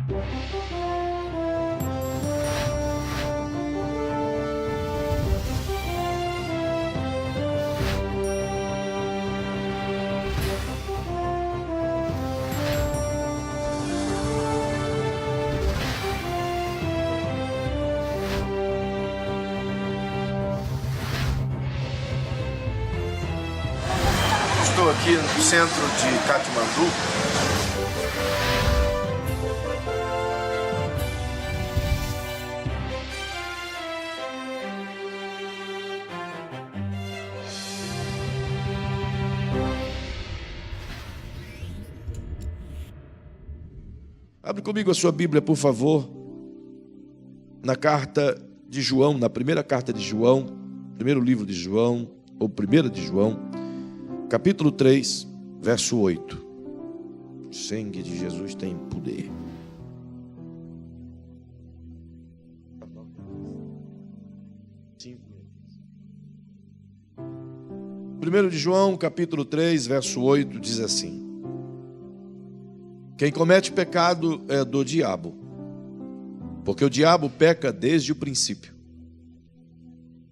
Estou aqui no centro de Katmandu. Abre comigo a sua Bíblia, por favor, na carta de João, na primeira carta de João, primeiro livro de João, ou primeira de João, capítulo 3, verso 8. O sangue de Jesus tem poder. Primeiro de João, capítulo 3, verso 8, diz assim: quem comete pecado é do diabo, porque o diabo peca desde o princípio.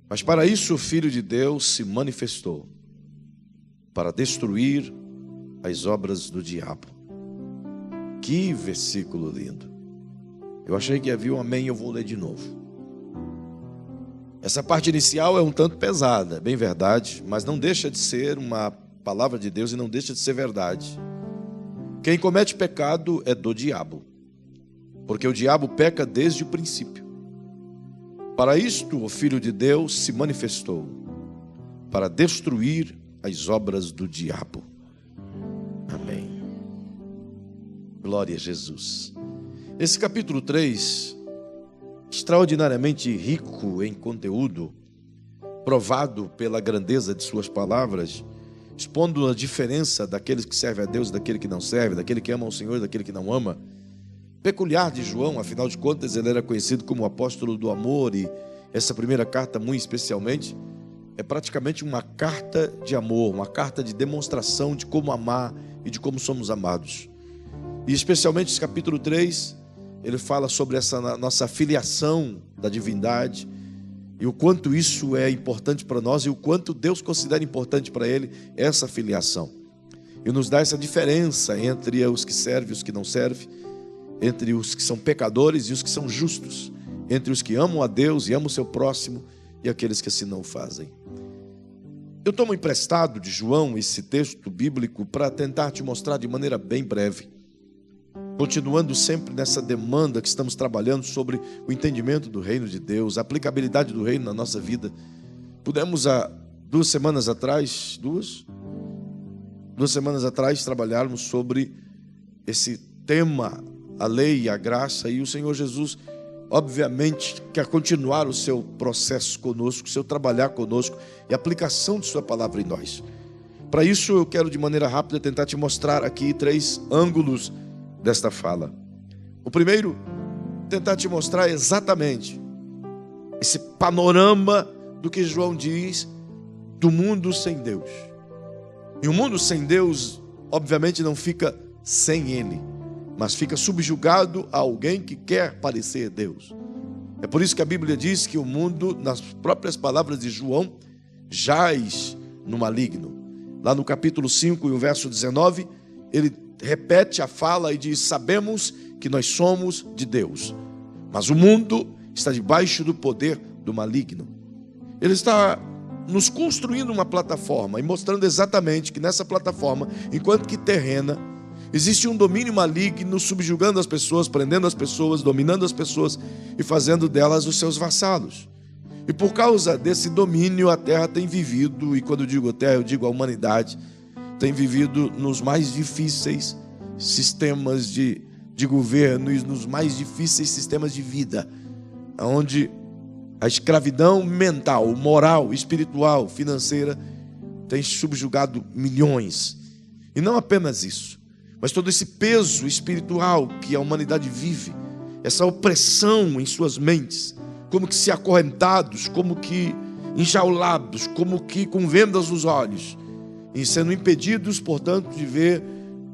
Mas para isso o Filho de Deus se manifestou, para destruir as obras do diabo. Que versículo lindo. Eu achei que havia um amém, eu vou ler de novo. Essa parte inicial é um tanto pesada, bem verdade, mas não deixa de ser uma palavra de Deus e não deixa de ser verdade. Quem comete pecado é do diabo, porque o diabo peca desde o princípio. Para isto o Filho de Deus se manifestou, para destruir as obras do diabo. Amém. Glória a Jesus. Esse capítulo 3, extraordinariamente rico em conteúdo, provado pela grandeza de suas palavras, expondo a diferença daqueles que servem a Deus e daquele que não serve, daquele que ama o Senhor e daquele que não ama. Peculiar de João, afinal de contas, ele era conhecido como o apóstolo do amor, e essa primeira carta, muito especialmente, é praticamente uma carta de amor, uma carta de demonstração de como amar e de como somos amados. E especialmente esse capítulo 3, ele fala sobre essa nossa filiação da divindade e o quanto isso é importante para nós e o quanto Deus considera importante para ele essa filiação. E nos dá essa diferença entre os que servem e os que não servem, entre os que são pecadores e os que são justos, entre os que amam a Deus e amam o seu próximo e aqueles que assim não o fazem. Eu tomo emprestado de João esse texto bíblico para tentar te mostrar de maneira bem breve, continuando sempre nessa demanda que estamos trabalhando sobre o entendimento do reino de Deus, a aplicabilidade do reino na nossa vida. Pudemos há 2 semanas atrás, duas semanas atrás, trabalharmos sobre esse tema, a lei e a graça, e o Senhor Jesus obviamente quer continuar o seu processo conosco, o seu trabalhar conosco e a aplicação de sua palavra em nós. Para isso eu quero de maneira rápida tentar te mostrar aqui 3 ângulos desta fala. O primeiro, tentar te mostrar exatamente esse panorama do que João diz do mundo sem Deus. E o mundo sem Deus obviamente não fica sem ele, mas fica subjugado a alguém que quer parecer Deus. É por isso que a Bíblia diz que o mundo, nas próprias palavras de João, jaz no maligno. Lá no capítulo 5 e o verso 19, ele repete a fala e diz: sabemos que nós somos de Deus, mas o mundo está debaixo do poder do maligno. Ele está nos construindo uma plataforma e mostrando exatamente que nessa plataforma, enquanto que terrena, existe um domínio maligno subjugando as pessoas, prendendo as pessoas, dominando as pessoas e fazendo delas os seus vassalos. E por causa desse domínio, a terra tem vivido, e quando eu digo terra, eu digo a humanidade, tem vivido nos mais difíceis sistemas de governo e nos mais difíceis sistemas de vida, onde a escravidão mental, moral, espiritual, financeira tem subjugado milhões. E não apenas isso, mas todo esse peso espiritual que a humanidade vive, essa opressão em suas mentes, como que se acorrentados, como que enjaulados, como que com vendas nos olhos, e sendo impedidos, portanto, de ver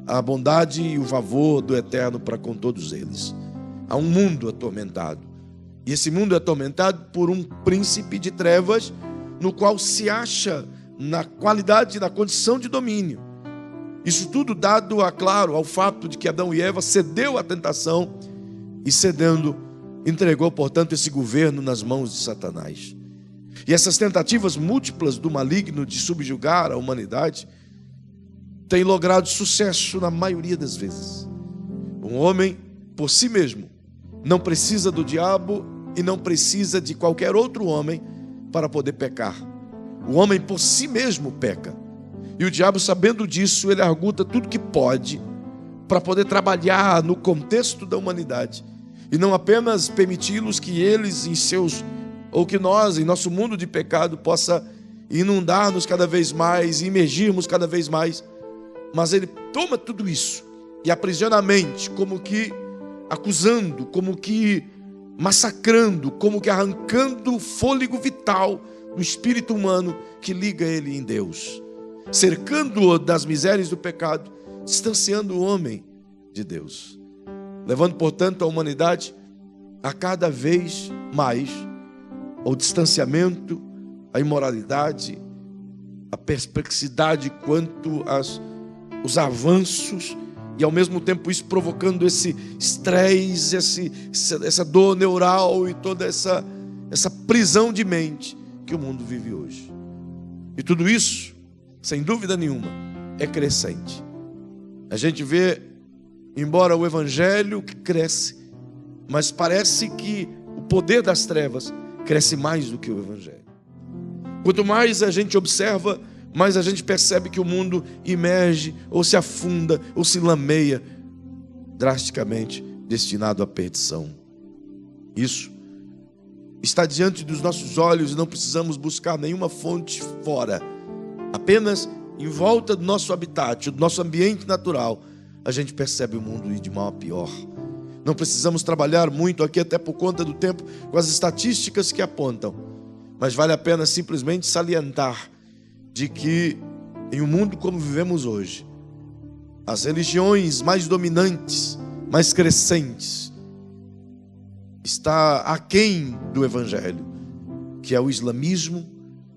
a bondade e o favor do Eterno para com todos eles. Há um mundo atormentado. E esse mundo é atormentado por um príncipe de trevas, no qual se acha na qualidade, na condição de domínio. Isso tudo dado, claro, ao fato de que Adão e Eva cedeu à tentação e, cedendo, entregou, portanto, esse governo nas mãos de Satanás. E essas tentativas múltiplas do maligno de subjugar a humanidade têm logrado sucesso na maioria das vezes. Um homem, por si mesmo, não precisa do diabo e não precisa de qualquer outro homem para poder pecar. O homem por si mesmo peca. E o diabo, sabendo disso, ele arguta tudo que pode para poder trabalhar no contexto da humanidade. E não apenas permiti-los que eles em seus, ou que nós, em nosso mundo de pecado, possa inundar-nos cada vez mais, imergirmos cada vez mais. Mas ele toma tudo isso e aprisiona a mente, como que acusando, como que massacrando, como que arrancando o fôlego vital do espírito humano que liga ele em Deus, cercando-o das misérias do pecado, distanciando o homem de Deus, levando, portanto, a humanidade a cada vez mais ao distanciamento, à imoralidade, à perplexidade quanto aos avanços, e ao mesmo tempo isso provocando esse estresse, essa dor neural e toda essa prisão de mente que o mundo vive hoje. E tudo isso, sem dúvida nenhuma, é crescente. A gente vê, embora o evangelho cresce, mas parece que o poder das trevas cresce mais do que o evangelho. Quanto mais a gente observa, mais a gente percebe que o mundo emerge, ou se afunda, ou se lameia, drasticamente destinado à perdição. Isso está diante dos nossos olhos e não precisamos buscar nenhuma fonte fora. Apenas em volta do nosso habitat, do nosso ambiente natural, a gente percebe o mundo ir de mal a pior. Não precisamos trabalhar muito aqui, até por conta do tempo, com as estatísticas que apontam. Mas vale a pena simplesmente salientar de que, em um mundo como vivemos hoje, as religiões mais dominantes, mais crescentes, está aquém do evangelho, que é o islamismo,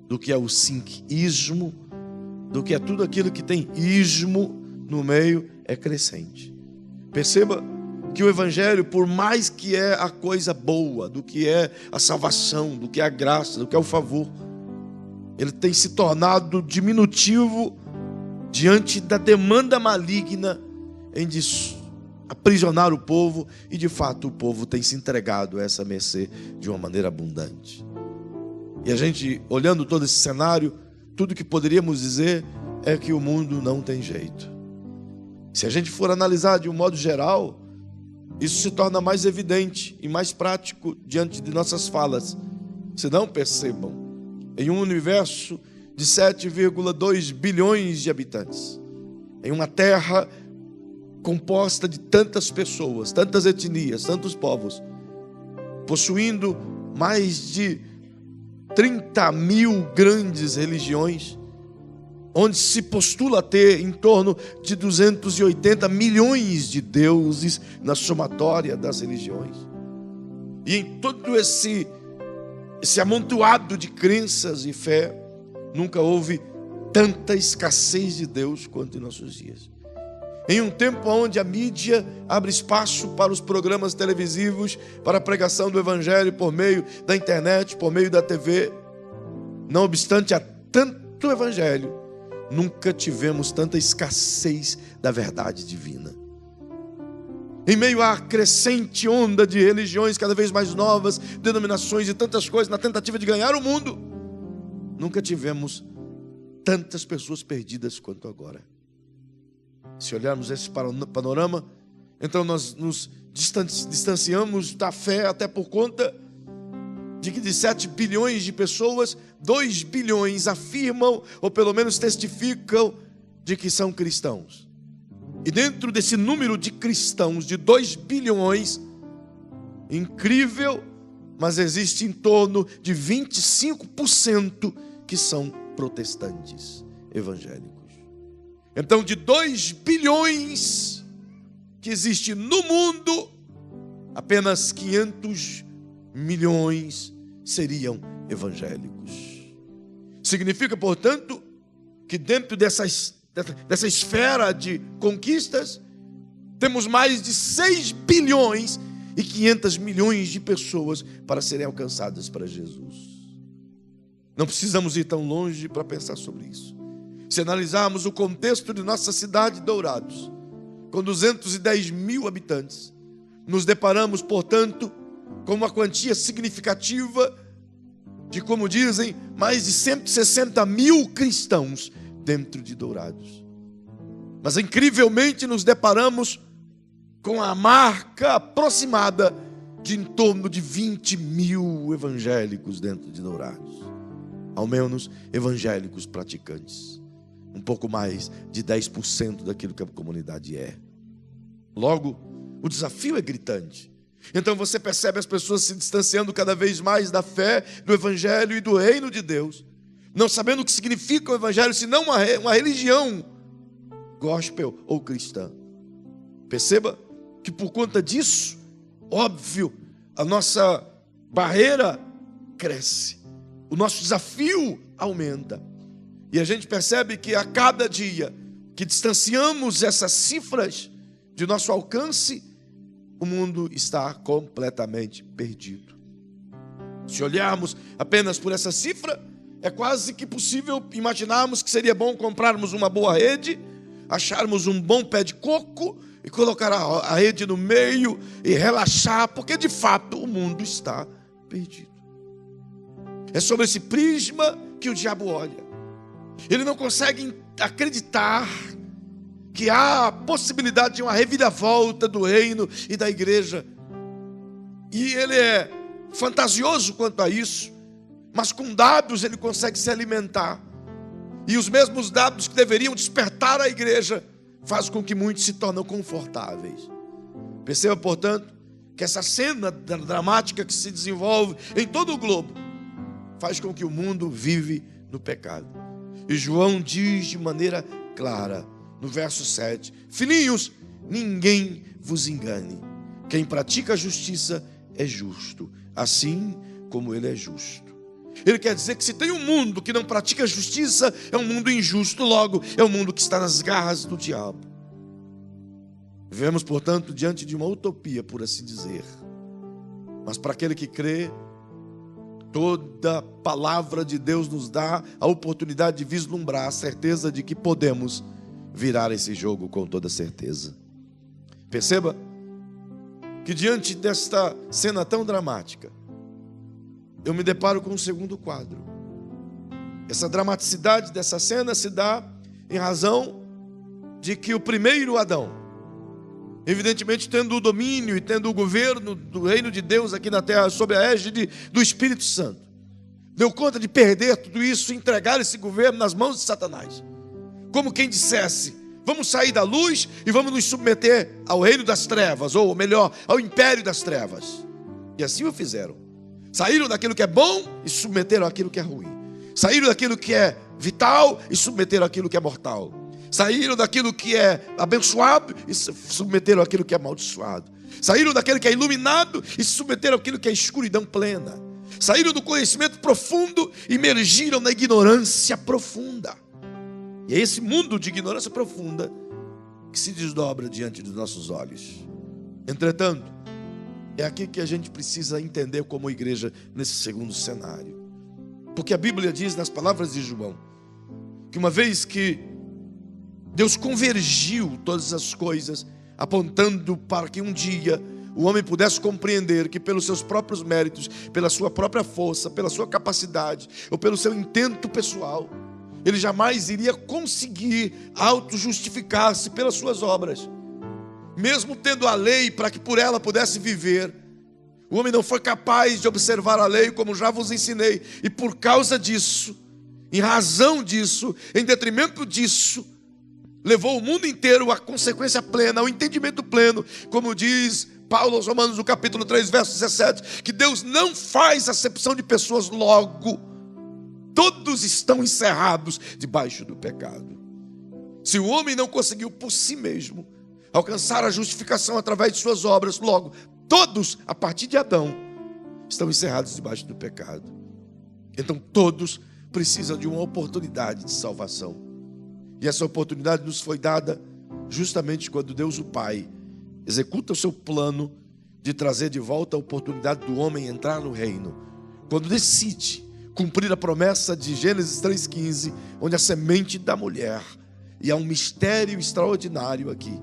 do que é o sikhismo, do que é tudo aquilo que tem ismo no meio, é crescente. Perceba que o evangelho, por mais que é a coisa boa, do que é a salvação, do que é a graça, do que é o favor, ele tem se tornado diminutivo diante da demanda maligna em aprisionar o povo, e de fato o povo tem se entregado a essa mercê de uma maneira abundante. E a gente, olhando todo esse cenário, tudo que poderíamos dizer é que o mundo não tem jeito. Se a gente for analisar de um modo geral, isso se torna mais evidente e mais prático diante de nossas falas. Se não percebam, em um universo de 7,2 bilhões de habitantes, em uma terra composta de tantas pessoas, tantas etnias, tantos povos, possuindo mais de 30 mil grandes religiões, onde se postula ter em torno de 280 milhões de deuses na somatória das religiões. E em todo esse amontoado de crenças e fé, nunca houve tanta escassez de Deus quanto em nossos dias. Em um tempo onde a mídia abre espaço para os programas televisivos, para a pregação do evangelho por meio da internet, por meio da TV, não obstante há tanto evangelho, nunca tivemos tanta escassez da verdade divina. Em meio à crescente onda de religiões cada vez mais novas, denominações e tantas coisas, na tentativa de ganhar o mundo, nunca tivemos tantas pessoas perdidas quanto agora. Se olharmos esse panorama, então nós nos distanciamos da fé, até por conta de que de 7 bilhões de pessoas, 2 bilhões afirmam, ou pelo menos testificam, de que são cristãos. E dentro desse número de cristãos, de 2 bilhões, incrível, mas existe em torno de 25% que são protestantes evangélicos. Então, de 2 bilhões que existe no mundo, apenas 500 milhões seriam evangélicos. Significa, portanto, que dentro dessa esfera de conquistas, temos mais de 6 bilhões e 500 milhões de pessoas para serem alcançadas para Jesus. Não precisamos ir tão longe para pensar sobre isso. Se analisarmos o contexto de nossa cidade de Dourados, com 210 mil habitantes, nos deparamos, portanto, com uma quantia significativa de, como dizem, mais de 160 mil cristãos dentro de Dourados. Mas incrivelmente nos deparamos com a marca aproximada de em torno de 20 mil evangélicos dentro de Dourados. Ao menos evangélicos praticantes. Um pouco mais de 10% daquilo que a comunidade é. Logo, o desafio é gritante. Então você percebe as pessoas se distanciando cada vez mais da fé, do evangelho e do reino de Deus, não sabendo o que significa o evangelho, senão uma religião gospel ou cristã. Perceba que por conta disso, óbvio, a nossa barreira cresce, o nosso desafio aumenta. E a gente percebe que a cada dia que distanciamos essas cifras de nosso alcance, o mundo está completamente perdido. Se olharmos apenas por essa cifra, é quase que possível imaginarmos que seria bom comprarmos uma boa rede, acharmos um bom pé de coco e colocar a rede no meio e relaxar, porque de fato o mundo está perdido. É sobre esse prisma que o diabo olha. Ele não consegue acreditar que há a possibilidade de uma reviravolta do reino e da igreja. E ele é fantasioso quanto a isso, mas com dados ele consegue se alimentar. E os mesmos dados que deveriam despertar a igreja fazem com que muitos se tornem confortáveis. Perceba, portanto, que essa cena dramática que se desenvolve em todo o globo faz com que o mundo vive no pecado. E João diz de maneira clara, no verso 7, filhinhos, ninguém vos engane. Quem pratica a justiça é justo, assim como ele é justo. Ele quer dizer que se tem um mundo que não pratica a justiça, é um mundo injusto, logo é um mundo que está nas garras do diabo. Vivemos, portanto, diante de uma utopia, por assim dizer. Mas para aquele que crê, toda palavra de Deus nos dá a oportunidade de vislumbrar a certeza de que podemos virar esse jogo com toda certeza. Perceba que diante desta cena tão dramática, eu me deparo com um segundo quadro. Essa dramaticidade dessa cena se dá em razão de que o primeiro Adão, evidentemente tendo o domínio e tendo o governo do reino de Deus aqui na terra, sob a égide do Espírito Santo, deu conta de perder tudo isso e entregar esse governo nas mãos de Satanás. Como quem dissesse, vamos sair da luz e vamos nos submeter ao reino das trevas, ou melhor, ao império das trevas. E assim o fizeram. Saíram daquilo que é bom e submeteram àquilo que é ruim. Saíram daquilo que é vital e submeteram àquilo que é mortal. Saíram daquilo que é abençoado e se submeteram àquilo que é amaldiçoado. Saíram daquilo que é iluminado e se submeteram àquilo que é escuridão plena. Saíram do conhecimento profundo e emergiram na ignorância profunda. E é esse mundo de ignorância profunda que se desdobra diante dos nossos olhos. Entretanto, é aqui que a gente precisa entender como igreja nesse segundo cenário. Porque a Bíblia diz nas palavras de João que uma vez que Deus convergiu todas as coisas, apontando para que um dia o homem pudesse compreender que pelos seus próprios méritos, pela sua própria força, pela sua capacidade ou pelo seu intento pessoal, ele jamais iria conseguir auto-justificar-se pelas suas obras. Mesmo tendo a lei para que por ela pudesse viver, o homem não foi capaz de observar a lei como já vos ensinei. E por causa disso, em razão disso, em detrimento disso, levou o mundo inteiro à consequência plena, ao entendimento pleno, como diz Paulo aos Romanos, no capítulo 3, verso 17, que Deus não faz acepção de pessoas, logo todos estão encerrados debaixo do pecado. Se o homem não conseguiu por si mesmo alcançar a justificação através de suas obras, logo todos, a partir de Adão, estão encerrados debaixo do pecado. Então todos precisam de uma oportunidade de salvação. E essa oportunidade nos foi dada justamente quando Deus o Pai executa o seu plano de trazer de volta a oportunidade do homem entrar no reino. Quando decide cumprir a promessa de Gênesis 3,15, onde a semente da mulher, e há um mistério extraordinário aqui,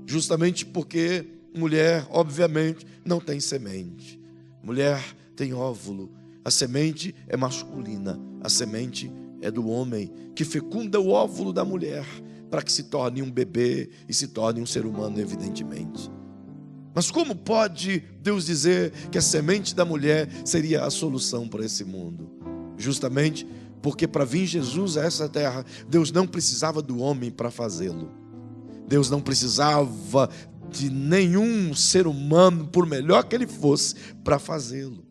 justamente porque mulher, obviamente, não tem semente. Mulher tem óvulo. A semente é masculina. A semente é do homem, que fecunda o óvulo da mulher, para que se torne um bebê e se torne um ser humano, evidentemente. Mas como pode Deus dizer que a semente da mulher seria a solução para esse mundo? Justamente porque para vir Jesus a essa terra, Deus não precisava do homem para fazê-lo. Deus não precisava de nenhum ser humano, por melhor que ele fosse, para fazê-lo.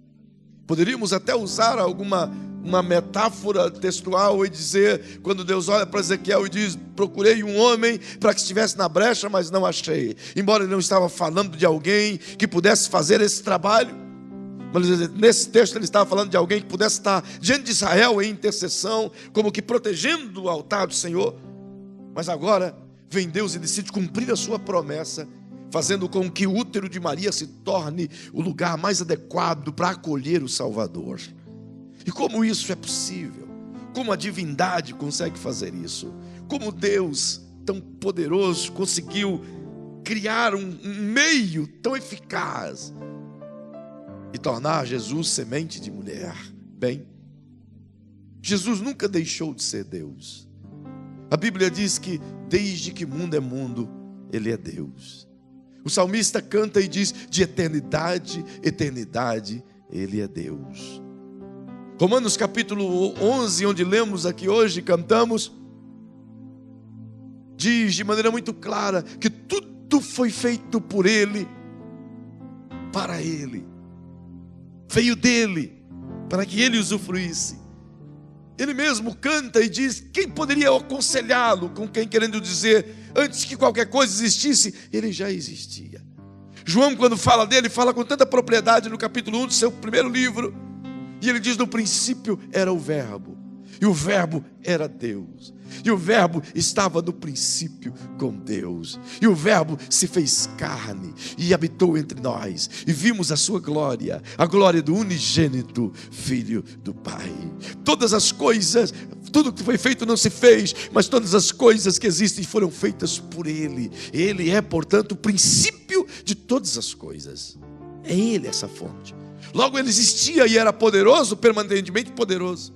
Poderíamos até usar uma metáfora textual e dizer, quando Deus olha para Ezequiel e diz: procurei um homem para que estivesse na brecha, mas não achei. Embora ele não estava falando de alguém que pudesse fazer esse trabalho, mas nesse texto ele estava falando de alguém que pudesse estar diante de Israel em intercessão, como que protegendo o altar do Senhor. Mas agora vem Deus e decide cumprir a sua promessa, fazendo com que o útero de Maria se torne o lugar mais adequado para acolher o Salvador. E como isso é possível? Como a divindade consegue fazer isso? Como Deus, tão poderoso, conseguiu criar um meio tão eficaz e tornar Jesus semente de mulher? Bem, Jesus nunca deixou de ser Deus. A Bíblia diz que desde que mundo é mundo, Ele é Deus. O salmista canta e diz: de eternidade, eternidade, Ele é Deus. Romanos capítulo 11, onde lemos aqui hoje, cantamos, diz de maneira muito clara que tudo foi feito por Ele, para Ele, veio dEle, para que Ele usufruísse. Ele mesmo canta e diz: quem poderia aconselhá-lo? Com quem, querendo dizer, antes que qualquer coisa existisse, Ele já existia. João, quando fala dele, fala com tanta propriedade no capítulo 1 do seu primeiro livro, e ele diz: no princípio era o Verbo, e o Verbo era Deus, e o Verbo estava no princípio com Deus, e o Verbo se fez carne e habitou entre nós, e vimos a sua glória, a glória do unigênito Filho do Pai. Todas as coisas, tudo que foi feito não se fez, mas todas as coisas que existem foram feitas por Ele. Ele é, portanto, o princípio de todas as coisas. É Ele essa fonte. Logo Ele existia e era poderoso, permanentemente poderoso.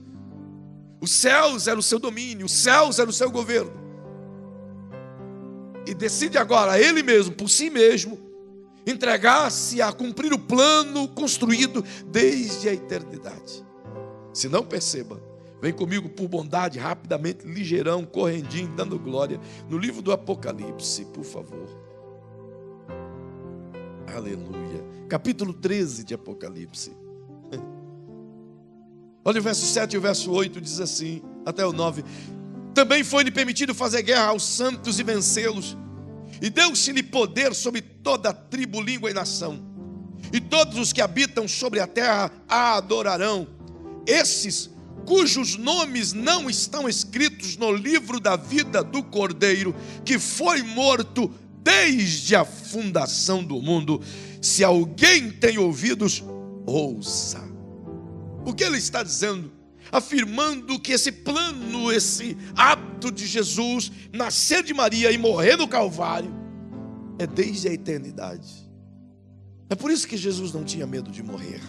Os céus eram o seu domínio, os céus eram o seu governo. E decide agora, Ele mesmo, por si mesmo, entregar-se a cumprir o plano construído desde a eternidade. Se não, perceba, vem comigo por bondade, rapidamente, ligeirão, correndinho, dando glória, no livro do Apocalipse, por favor. Aleluia. Capítulo 13 de Apocalipse. Olha o verso 7 e o verso 8, diz assim, até o 9. Também foi-lhe permitido fazer guerra aos santos e vencê-los, e deu-se-lhe poder sobre toda a tribo, língua e nação, e todos os que habitam sobre a terra a adorarão. Esses cujos nomes não estão escritos no livro da vida do Cordeiro, que foi morto desde a fundação do mundo. Se alguém tem ouvidos, ouça. O que ele está dizendo? Afirmando que esse plano, esse ato de Jesus nascer de Maria e morrer no Calvário é desde a eternidade. É por isso que Jesus não tinha medo de morrer.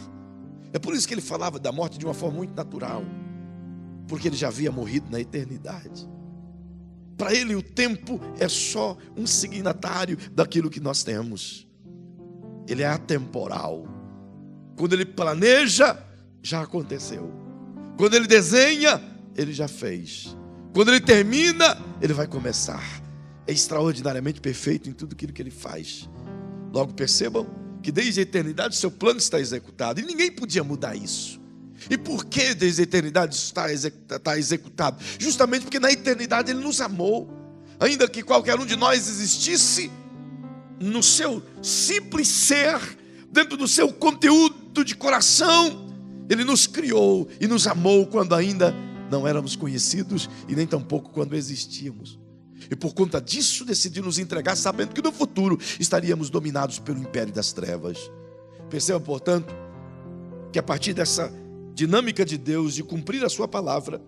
É por isso que ele falava da morte de uma forma muito natural, porque ele já havia morrido na eternidade. Para ele o tempo é só um signatário daquilo que nós temos. Ele é atemporal. Quando ele planeja, já aconteceu. Quando ele desenha, ele já fez. Quando ele termina, ele vai começar. É extraordinariamente perfeito em tudo aquilo que ele faz. Logo percebam que desde a eternidade o seu plano está executado, e ninguém podia mudar isso. E por que desde a eternidade isso está executado? Justamente porque na eternidade Ele nos amou. Ainda que qualquer um de nós existisse, no seu simples ser, dentro do seu conteúdo de coração, Ele nos criou e nos amou quando ainda não éramos conhecidos e nem tampouco quando existíamos. E por conta disso decidiu nos entregar, sabendo que no futuro estaríamos dominados pelo império das trevas. Perceba, portanto, que a partir dessa dinâmica de Deus de cumprir a sua palavra,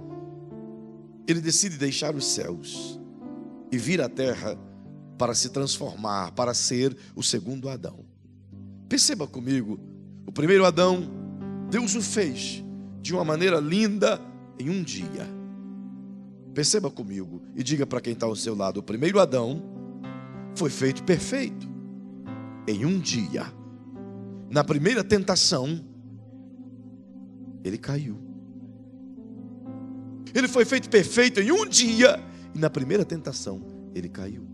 Ele decide deixar os céus e vir à terra para se transformar, para ser o segundo Adão. Perceba comigo, o primeiro Adão, Deus o fez de uma maneira linda em um dia. Perceba comigo e diga para quem está ao seu lado: o primeiro Adão foi feito perfeito em um dia. Na primeira tentação, ele caiu. Ele foi feito perfeito em um dia e na primeira tentação, ele caiu.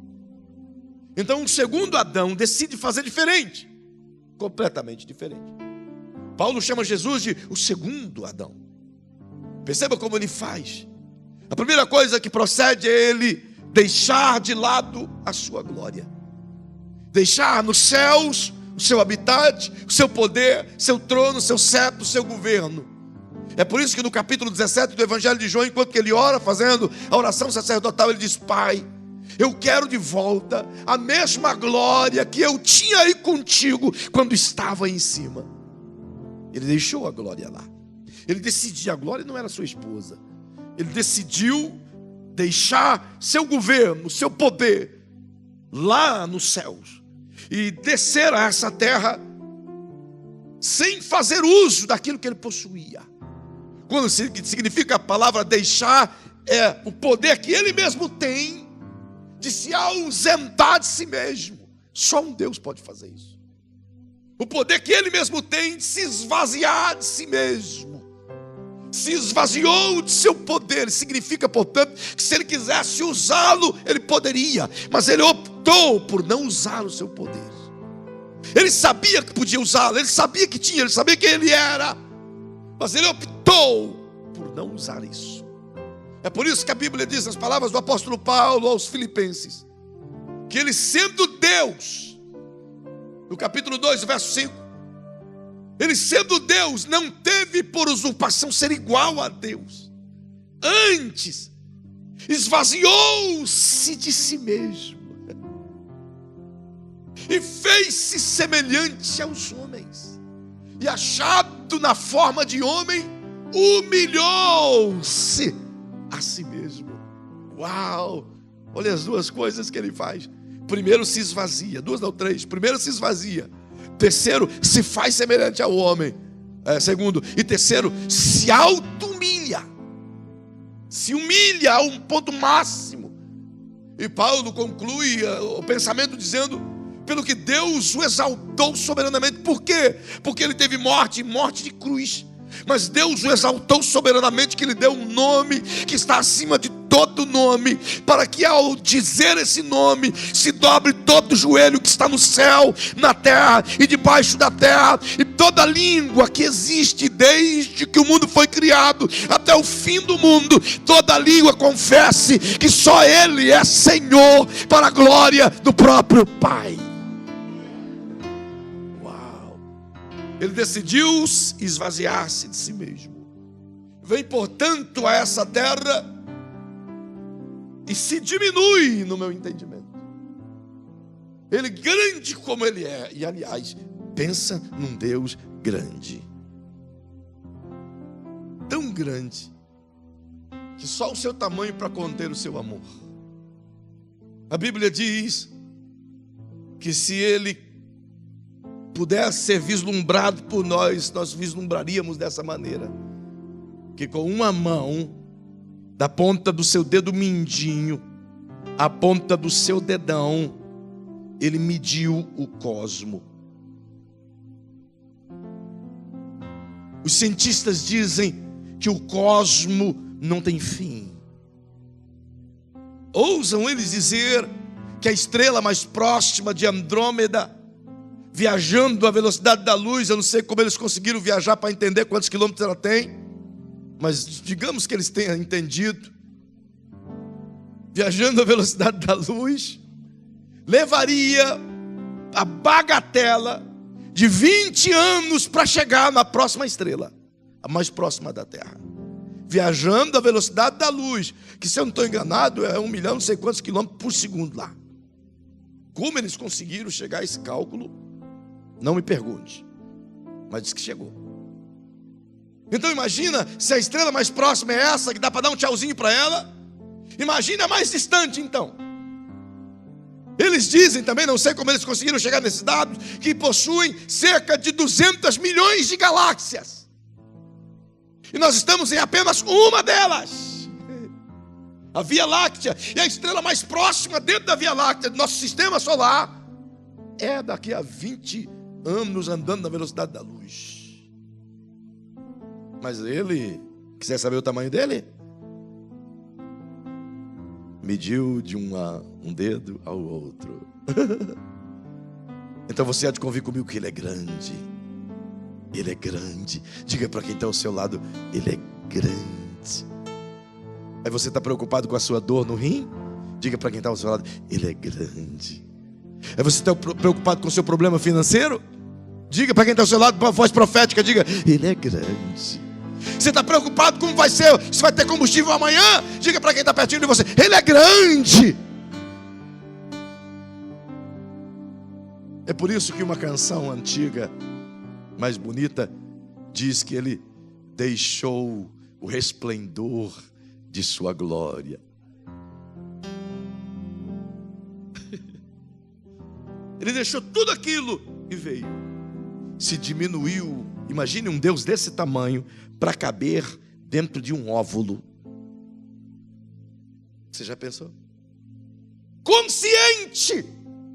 Então o segundo Adão decide fazer diferente, completamente diferente. Paulo chama Jesus de o segundo Adão. Perceba como ele faz. A primeira coisa que procede é ele deixar de lado a sua glória, deixar nos céus o seu habitat, o seu poder, seu trono, seu cetro, seu governo. É por isso que no capítulo 17 do Evangelho de João, enquanto que ele ora, fazendo a oração sacerdotal, ele diz: Pai, eu quero de volta a mesma glória que eu tinha aí contigo quando estava aí em cima. Ele deixou a glória lá. Ele decidiu, a glória não era sua esposa. Ele decidiu deixar seu governo, seu poder lá nos céus e descer a essa terra sem fazer uso daquilo que ele possuía. Quando significa a palavra deixar, é o poder que ele mesmo tem de se ausentar de si mesmo. Só um Deus pode fazer isso. O poder que ele mesmo tem de se esvaziar de si mesmo. Se esvaziou de seu poder. Significa, portanto, que se ele quisesse usá-lo, ele poderia, mas ele optou por não usar o seu poder. Ele sabia que podia usá-lo, ele sabia que tinha, ele sabia quem ele era, mas ele optou por não usar isso. É por isso que a Bíblia diz, nas palavras do apóstolo Paulo aos Filipenses, que ele, sendo Deus, no capítulo 2, verso 5, ele, sendo Deus, não teve por usurpação ser igual a Deus. Antes, esvaziou-se de si mesmo e fez-se semelhante aos homens. E achado na forma de homem, humilhou-se a si mesmo. Uau! Olha as duas coisas que ele faz. Primeiro se esvazia, duas não, três. Primeiro se esvazia. Terceiro, se faz semelhante ao homem. Segundo, e terceiro, se auto-humilha. Se humilha a um ponto máximo. E Paulo conclui o pensamento dizendo: pelo que Deus o exaltou soberanamente. Por quê? Porque ele teve morte de cruz. Mas Deus o exaltou soberanamente, que lhe deu um nome que está acima de todo nome, para que ao dizer esse nome, se dobre todo joelho que está no céu, na terra e debaixo da terra, e toda língua que existe desde que o mundo foi criado até o fim do mundo, toda língua confesse que só Ele é Senhor, para a glória do próprio Pai. Ele decidiu esvaziar-se de si mesmo. Vem, portanto, a essa terra e se diminui no meu entendimento. Ele grande como ele é. E, aliás, pensa num Deus grande. Tão grande que só o seu tamanho para conter o seu amor. A Bíblia diz que se ele pudesse ser vislumbrado por nós, nós vislumbraríamos dessa maneira, que com uma mão, da ponta do seu dedo mindinho à ponta do seu dedão, ele mediu o cosmo. Os cientistas dizem que o cosmo não tem fim. Ousam eles dizer que a estrela mais próxima de Andrômeda, viajando à velocidade da luz, eu não sei como eles conseguiram viajar para entender quantos quilômetros ela tem, mas digamos que eles tenham entendido, viajando à velocidade da luz, levaria a bagatela de 20 anos para chegar na próxima estrela, a mais próxima da Terra, viajando à velocidade da luz, que, se eu não estou enganado, é 1 milhão, não sei quantos quilômetros por segundo lá. Como eles conseguiram chegar a esse cálculo, não me pergunte, mas diz que chegou. Então imagina, se a estrela mais próxima é essa, que dá para dar um tchauzinho para ela, imagina a mais distante então. Eles dizem também, não sei como eles conseguiram chegar nesses dados, que possuem cerca de 200 milhões de galáxias. E nós estamos em apenas uma delas, a Via Láctea. E a estrela mais próxima dentro da Via Láctea, do nosso sistema solar, é daqui a 20 anos andando na velocidade da luz. Mas ele, quiser saber o tamanho dele? Mediu de um dedo ao outro. Então você há de convir comigo que ele é grande. Ele é grande. Diga para quem está ao seu lado: ele é grande. Aí você está preocupado com a sua dor no rim? Diga para quem está ao seu lado: ele é grande. Aí você está preocupado com o seu problema financeiro? Diga para quem está ao seu lado, com a voz profética, diga: ele é grande. Você está preocupado como vai ser, se vai ter combustível amanhã? Diga para quem está pertinho de você: ele é grande. É por isso que uma canção antiga, mais bonita, diz que ele deixou o resplendor de sua glória. Ele deixou tudo aquilo e veio. Se diminuiu. Imagine um Deus desse tamanho para caber dentro de um óvulo. Você já pensou? Consciente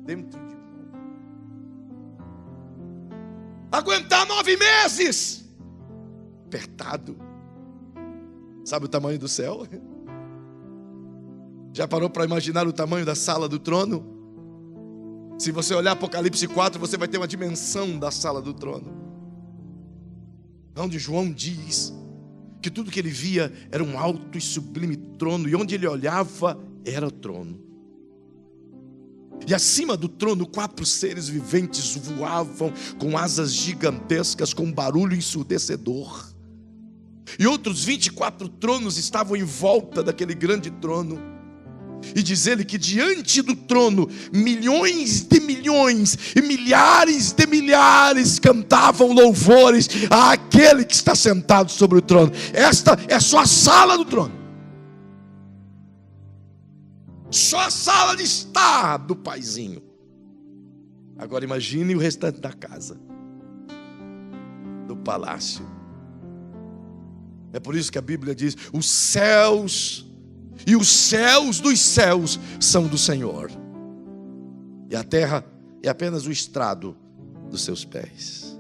dentro de um óvulo. Aguentar 9 meses apertado. Sabe o tamanho do céu? Já parou para imaginar o tamanho da sala do trono? Se você olhar Apocalipse 4, você vai ter uma dimensão da sala do trono, onde João diz que tudo que ele via era um alto e sublime trono, e onde ele olhava era o trono. E acima do trono 4 seres viventes voavam com asas gigantescas, com um barulho ensurdecedor. E outros 24 tronos estavam em volta daquele grande trono. E diz ele que diante do trono, milhões de milhões e milhares de milhares cantavam louvores àquele que está sentado sobre o trono. Esta é só a sala do trono, só a sala de estar do paizinho. Agora imagine o restante da casa, do palácio. É por isso que a Bíblia diz: os céus e os céus dos céus são do Senhor, e a terra é apenas o estrado dos seus pés.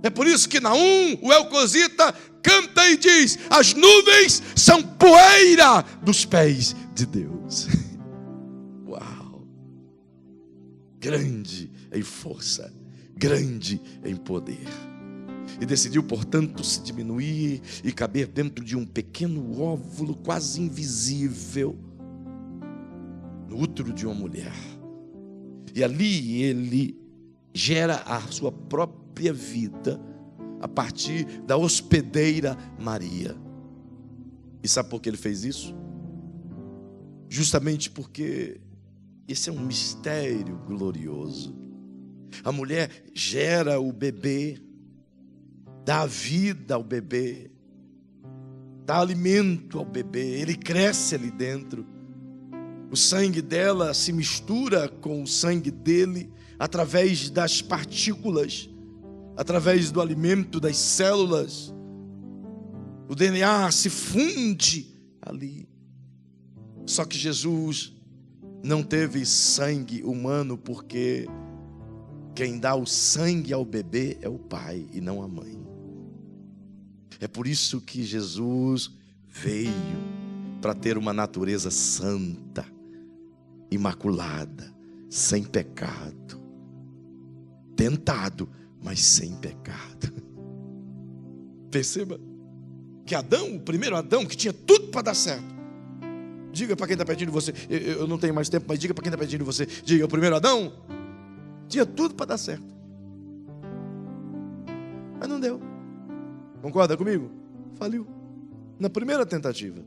É por isso que Naum, o Elcosita, canta e diz: as nuvens são poeira dos pés de Deus. Uau! Grande em força, grande em poder. E decidiu, portanto, se diminuir e caber dentro de um pequeno óvulo quase invisível, no útero de uma mulher. E ali ele gera a sua própria vida a partir da hospedeira Maria. E sabe por que ele fez isso? Justamente porque esse é um mistério glorioso. A mulher gera o bebê, dá vida ao bebê, dá alimento ao bebê, ele cresce ali dentro. O sangue dela se mistura com o sangue dele através das partículas, através do alimento das células. O DNA se funde ali. Só que Jesus não teve sangue humano, porque quem dá o sangue ao bebê é o pai e não a mãe. É por isso que Jesus veio para ter uma natureza santa, imaculada, sem pecado, tentado, mas sem pecado. Perceba que Adão, o primeiro Adão, que tinha tudo para dar certo. Diga para quem está pertinho de você, eu não tenho mais tempo, mas diga para quem está pertinho de você, diga: o primeiro Adão Tinha tudo para dar certo. Mas não deu. Concorda comigo? Faliu. Na primeira tentativa.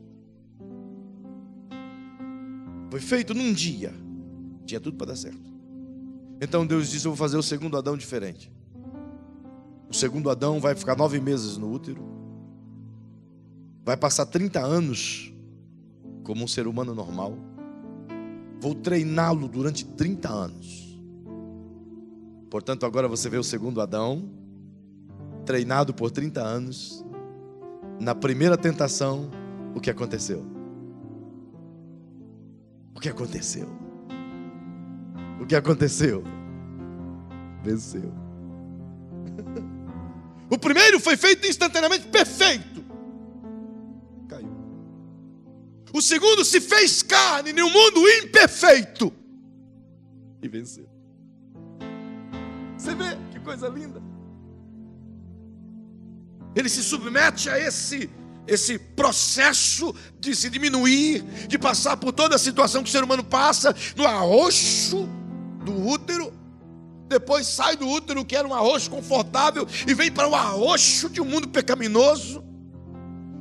Foi feito num dia. Tinha tudo para dar certo. Então Deus disse: eu vou fazer o segundo Adão diferente. O segundo Adão vai ficar 9 meses no útero. Vai passar 30 anos como um ser humano normal. Vou treiná-lo durante 30 anos. Portanto, agora você vê o segundo Adão, treinado por 30 anos. Na primeira tentação, o que aconteceu? O que aconteceu? O que aconteceu? Venceu. O primeiro foi feito instantaneamente perfeito. Caiu. O segundo se fez carne em um mundo imperfeito e venceu. Você vê que coisa linda. Ele se submete a esse processo de se diminuir, de passar por toda a situação que o ser humano passa, no arroxo do útero. Depois sai do útero, que era um arroxo confortável, e vem para o arroxo de um mundo pecaminoso.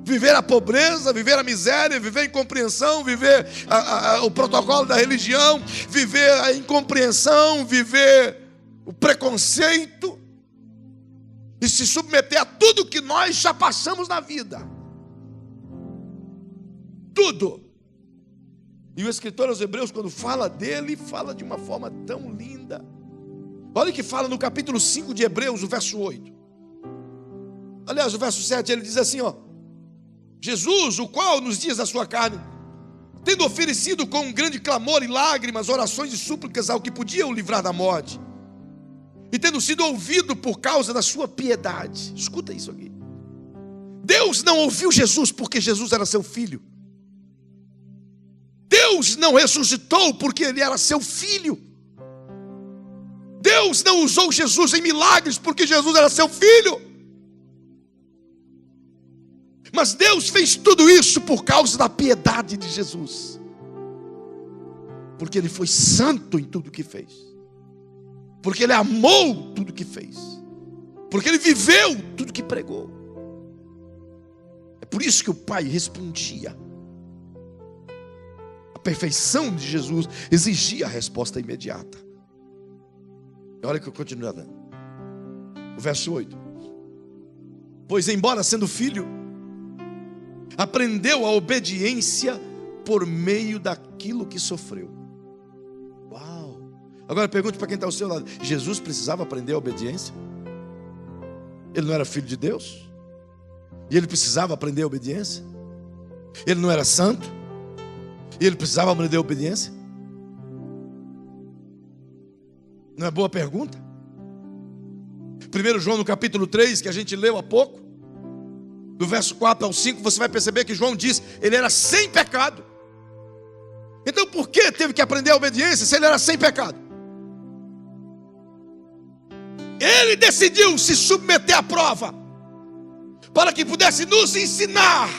Viver a pobreza, viver a miséria, viver a incompreensão, viver o protocolo da religião, viver a incompreensão, viver o preconceito, e se submeter a tudo que nós já passamos na vida. Tudo. E o escritor aos Hebreus, quando fala dele, fala de uma forma tão linda. Olha o que fala no capítulo 5 de Hebreus, o verso 8. Aliás, o verso 7, ele diz assim, ó: Jesus, o qual nos dias da sua carne, tendo oferecido com um grande clamor e lágrimas, orações e súplicas ao que podia o livrar da morte, e tendo sido ouvido por causa da sua piedade. Escuta isso aqui. Deus não ouviu Jesus porque Jesus era seu filho. Deus não ressuscitou porque ele era seu filho. Deus não usou Jesus em milagres porque Jesus era seu filho. Mas Deus fez tudo isso por causa da piedade de Jesus. Porque ele foi santo em tudo que fez. Porque ele amou tudo que fez. Porque ele viveu tudo que pregou. É por isso que o Pai respondia. A perfeição de Jesus exigia a resposta imediata. Olha que eu continuo dando. O verso 8. Pois embora sendo filho, aprendeu a obediência por meio daquilo que sofreu. Uau! Agora pergunte para quem está ao seu lado: Jesus precisava aprender a obediência? Ele não era filho de Deus? E ele precisava aprender a obediência? Ele não era santo? E ele precisava aprender a obediência? Não é boa pergunta? 1 João no capítulo 3, que a gente leu há pouco, do verso 4 ao 5, você vai perceber que João diz: ele era sem pecado. Então por que teve que aprender a obediência se ele era sem pecado? Ele decidiu se submeter à prova, para que pudesse nos ensinar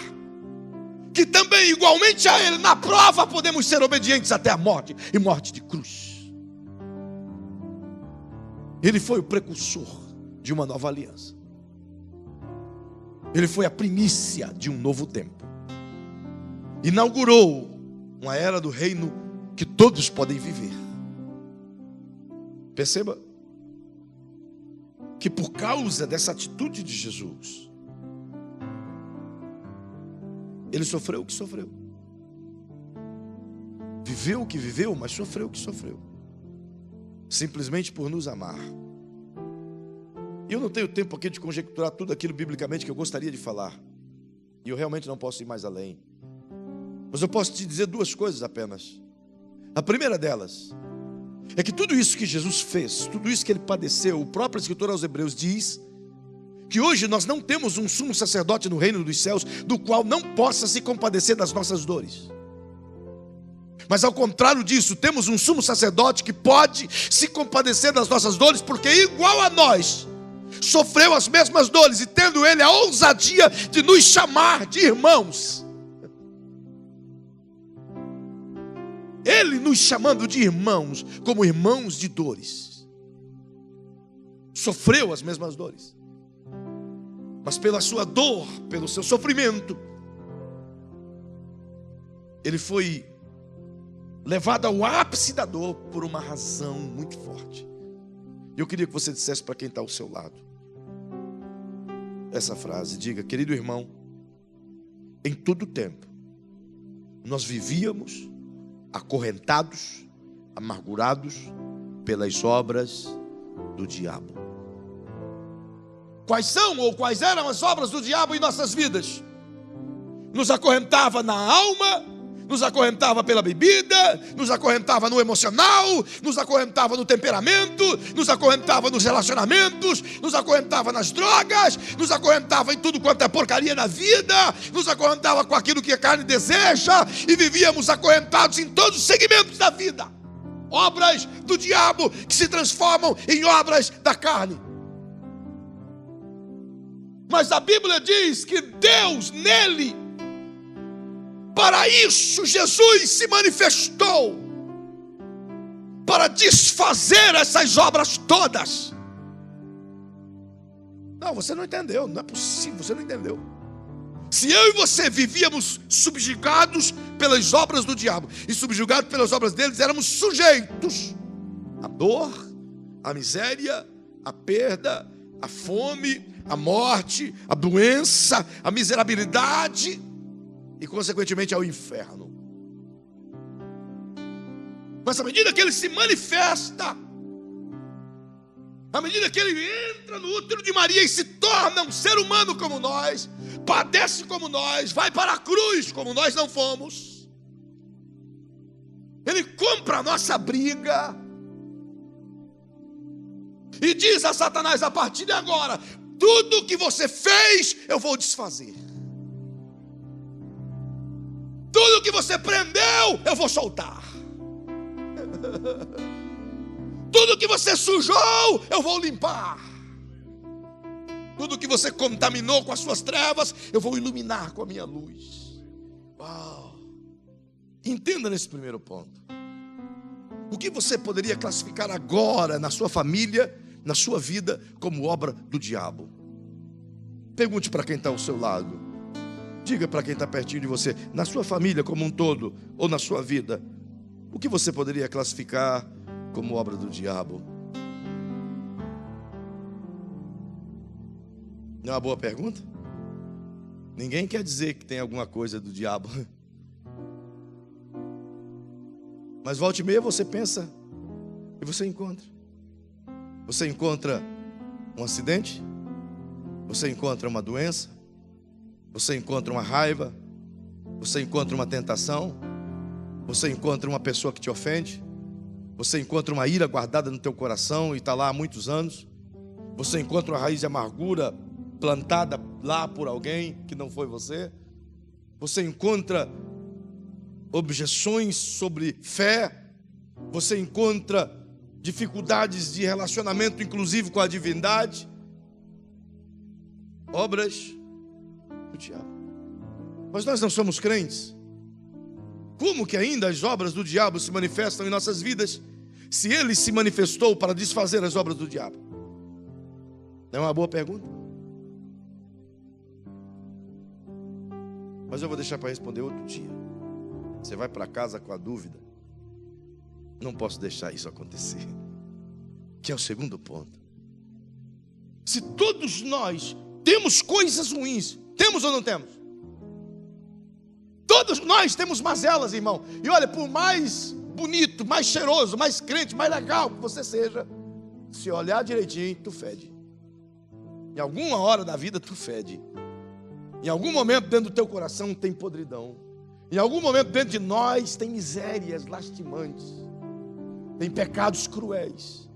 que também, igualmente a ele, na prova podemos ser obedientes até a morte, e morte de cruz. Ele foi o precursor de uma nova aliança. Ele foi a primícia de um novo tempo. Inaugurou uma era do reino que todos podem viver. Perceba que por causa dessa atitude de Jesus, ele sofreu o que sofreu. Viveu o que viveu, mas sofreu o que sofreu. Simplesmente por nos amar. E eu não tenho tempo aqui de conjecturar tudo aquilo biblicamente que eu gostaria de falar. E eu realmente não posso ir mais além. Mas eu posso te dizer duas coisas apenas. A primeira delas é que tudo isso que Jesus fez, tudo isso que ele padeceu, o próprio escritor aos Hebreus diz que hoje nós não temos um sumo sacerdote no reino dos céus do qual não possa se compadecer das nossas dores. Mas ao contrário disso, temos um sumo sacerdote que pode se compadecer das nossas dores, porque igual a nós, sofreu as mesmas dores, e tendo ele a ousadia de nos chamar de irmãos. Ele nos chamando de irmãos, como irmãos de dores. sofreu as mesmas dores. Mas pela sua dor, pelo seu sofrimento, ele foi levado ao ápice da dor por uma razão muito forte. Eu queria que você dissesse para quem está ao seu lado essa frase. Diga: querido irmão, em todo tempo nós vivíamos acorrentados, amargurados pelas obras do diabo. Quais são ou quais eram as obras do diabo em nossas vidas? Nos acorrentava na alma, nos acorrentava pela bebida, nos acorrentava no emocional, nos acorrentava no temperamento, nos acorrentava nos relacionamentos, nos acorrentava nas drogas, nos acorrentava em tudo quanto é porcaria na vida, nos acorrentava com aquilo que a carne deseja, e vivíamos acorrentados em todos os segmentos da vida. Obras do diabo que se transformam em obras da carne. Mas a Bíblia diz que Deus nele, para isso Jesus se manifestou, para desfazer essas obras todas. Não, você não entendeu, não é possível, você não entendeu. Se eu e você vivíamos subjugados pelas obras do diabo e subjugados pelas obras deles, éramos sujeitos à dor, à miséria, à perda, à fome, à morte, à doença, à miserabilidade e consequentemente ao inferno. Mas à medida que ele se manifesta, à medida que ele entra no útero de Maria e se torna um ser humano como nós, padece como nós, vai para a cruz como nós não fomos, ele compra a nossa briga e diz a Satanás: a partir de agora, tudo que você fez eu vou desfazer. Tudo que você prendeu eu vou soltar. Tudo que você sujou eu vou limpar. Tudo que você contaminou com as suas trevas eu vou iluminar com a minha luz. Uau! Entenda nesse primeiro ponto. O que você poderia classificar agora na sua família, na sua vida, como obra do diabo? Pergunte para quem está ao seu lado. Diga para quem está pertinho de você, na sua família como um todo, ou na sua vida, o que você poderia classificar como obra do diabo? Não é uma boa pergunta? Ninguém quer dizer que tem alguma coisa do diabo. Mas volta e meia você pensa e você encontra. Você encontra um acidente, você encontra uma doença, você encontra uma raiva, você encontra uma tentação, você encontra uma pessoa que te ofende, você encontra uma ira guardada no teu coração e está lá há muitos anos, você encontra uma raiz de amargura plantada lá por alguém que não foi você, você encontra objeções sobre fé, você encontra dificuldades de relacionamento, inclusive com a divindade, obras do diabo. Mas nós não somos crentes. Como que ainda as obras do diabo se manifestam em nossas vidas, se ele se manifestou para desfazer as obras do diabo? Não é uma boa pergunta? Mas eu vou deixar para responder outro dia. Você vai para casa com a dúvida. Não posso deixar isso acontecer. Que é o segundo ponto. Se todos nós temos coisas ruins, temos ou não temos? Todos nós temos mazelas, irmão. E olha, por mais bonito, mais cheiroso, mais crente, mais legal que você seja, se olhar direitinho, tu fede. Em alguma hora da vida tu fede. Em algum momento dentro do teu coração tem podridão. Em algum momento dentro de nós tem misérias lastimantes, tem pecados cruéis,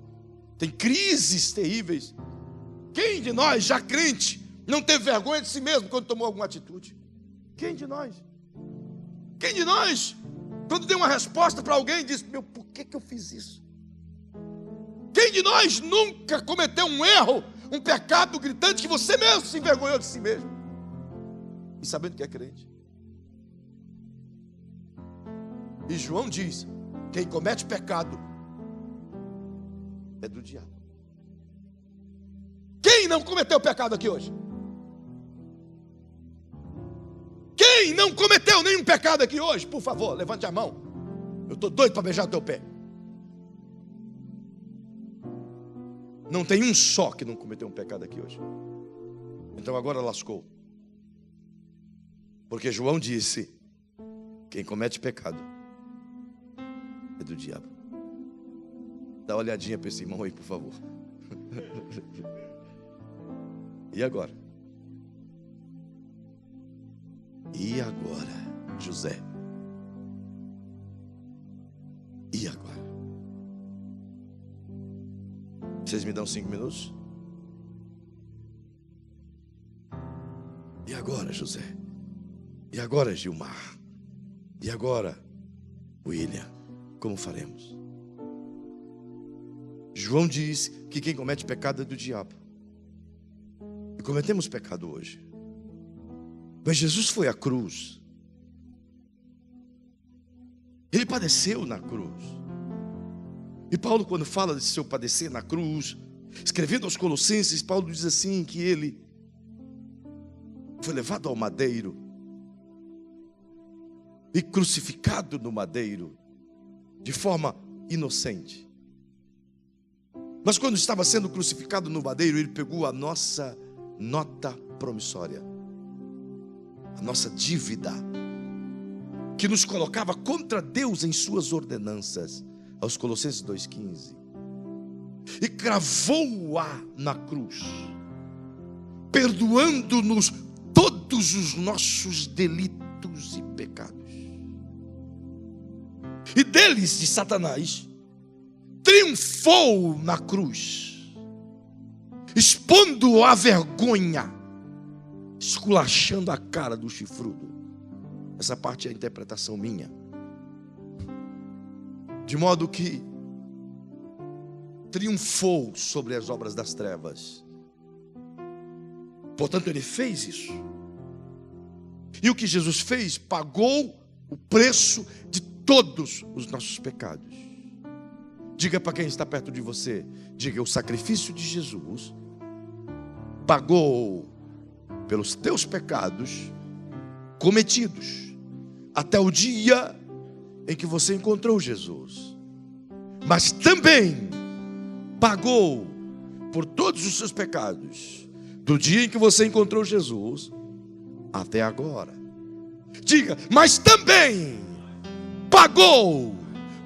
tem crises terríveis. Quem de nós, já crente, não teve vergonha de si mesmo quando tomou alguma atitude? Quem de nós? Quem de nós, quando deu uma resposta para alguém, disse: meu, por que eu fiz isso? Quem de nós nunca cometeu um erro, um pecado gritante que você mesmo se envergonhou de si mesmo? E sabendo que é crente. E João diz: quem comete pecado é do diabo. Quem não cometeu pecado aqui hoje? Quem não cometeu nenhum pecado aqui hoje? Por favor, levante a mão. Eu estou doido para beijar o teu pé. Não tem um só que não cometeu um pecado aqui hoje. Então agora lascou. Porque João disse: quem comete pecado é do diabo. Dá uma olhadinha para esse irmão aí, por favor. E agora? E agora, José? E agora? Vocês me dão 5 minutos? E agora, José? E agora, Gilmar? E agora, William? Como faremos? João diz que quem comete pecado é do diabo. E cometemos pecado hoje. Mas Jesus foi à cruz. Ele padeceu na cruz. E Paulo, quando fala de seu padecer na cruz, escrevendo aos Colossenses, Paulo diz assim, que ele foi levado ao madeiro e crucificado no madeiro de forma inocente. Mas quando estava sendo crucificado no madeiro, ele pegou a nossa nota promissória, a nossa dívida, que nos colocava contra Deus em suas ordenanças, aos Colossenses 2,15, e cravou-a na cruz, perdoando-nos todos os nossos delitos e pecados. E deles, de Satanás, triunfou na cruz, expondo a vergonha, esculachando a cara do chifrudo. Essa parte é a interpretação minha. De modo que triunfou sobre as obras das trevas. Portanto, ele fez isso. E o que Jesus fez? Pagou o preço de todos os nossos pecados. Diga para quem está perto de você, diga: o sacrifício de Jesus pagou pelos teus pecados cometidos até o dia em que você encontrou Jesus. Mas também pagou por todos os seus pecados do dia em que você encontrou Jesus até agora. Diga: mas também pagou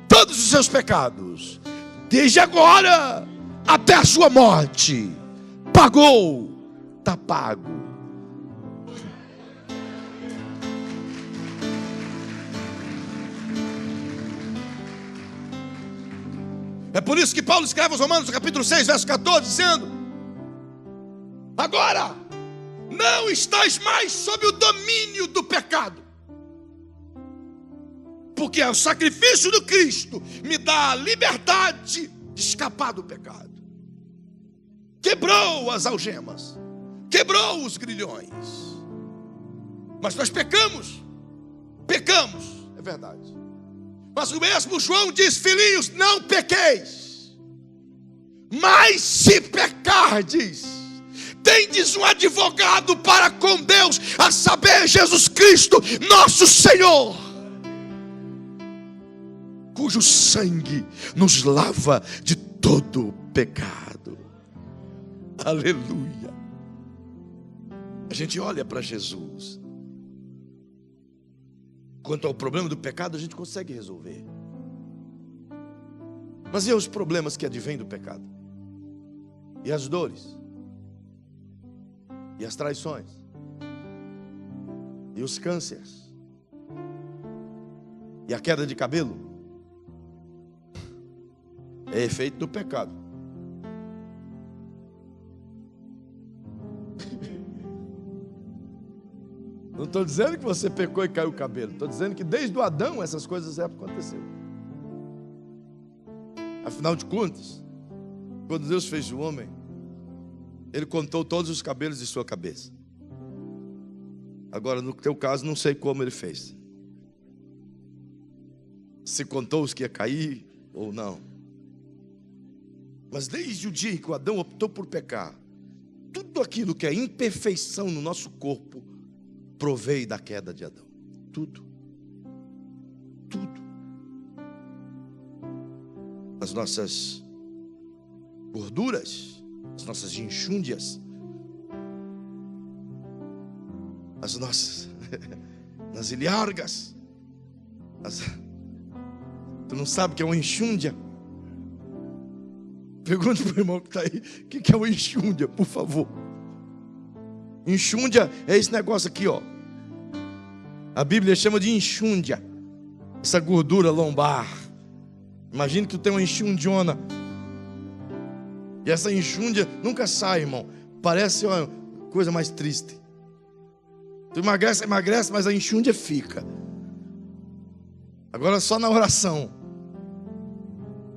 todos os seus pecados desde agora até a sua morte. Pagou, está pago. É por isso que Paulo escreve aos Romanos, no capítulo 6, verso 14, dizendo: agora não estáis mais sob o domínio do pecado, porque o sacrifício do Cristo me dá a liberdade de escapar do pecado. Quebrou as algemas, quebrou os grilhões. Mas nós pecamos, é verdade. Mas o mesmo João diz: filhinhos, não pequeis. Mas se pecardes, tendes um advogado para com Deus, a saber, Jesus Cristo, nosso Senhor, cujo sangue nos lava de todo pecado. Aleluia. A gente olha para Jesus. Quanto ao problema do pecado, a gente consegue resolver. Mas e os problemas que advêm do pecado? E as dores? E as traições? E os cânceres? E a queda de cabelo? É efeito do pecado. Não estou dizendo que você pecou e caiu o cabelo. Estou dizendo que desde o Adão essas coisas aconteceram. Afinal de contas, quando Deus fez o homem, Ele contou todos os cabelos de sua cabeça. Agora, no teu caso, não sei como Ele fez. Se contou os que ia cair ou não. Mas desde o dia em que o Adão optou por pecar, tudo aquilo que é imperfeição no nosso corpo proveio da queda de Adão. Tudo. Tudo. As nossas gorduras, as nossas enxúndias, as nossas nasilhargas. Tu não sabe o que é uma enxúndia? Pergunta para o irmão que está aí, o que é uma enxúndia, por favor. Enxúndia é esse negócio aqui, ó. A Bíblia chama de enxúndia, essa gordura lombar. Imagina que tu tem uma enxundiona. E essa enxúndia nunca sai, irmão. Parece uma coisa mais triste. Tu emagrece, mas a enxúndia fica. Agora só na oração.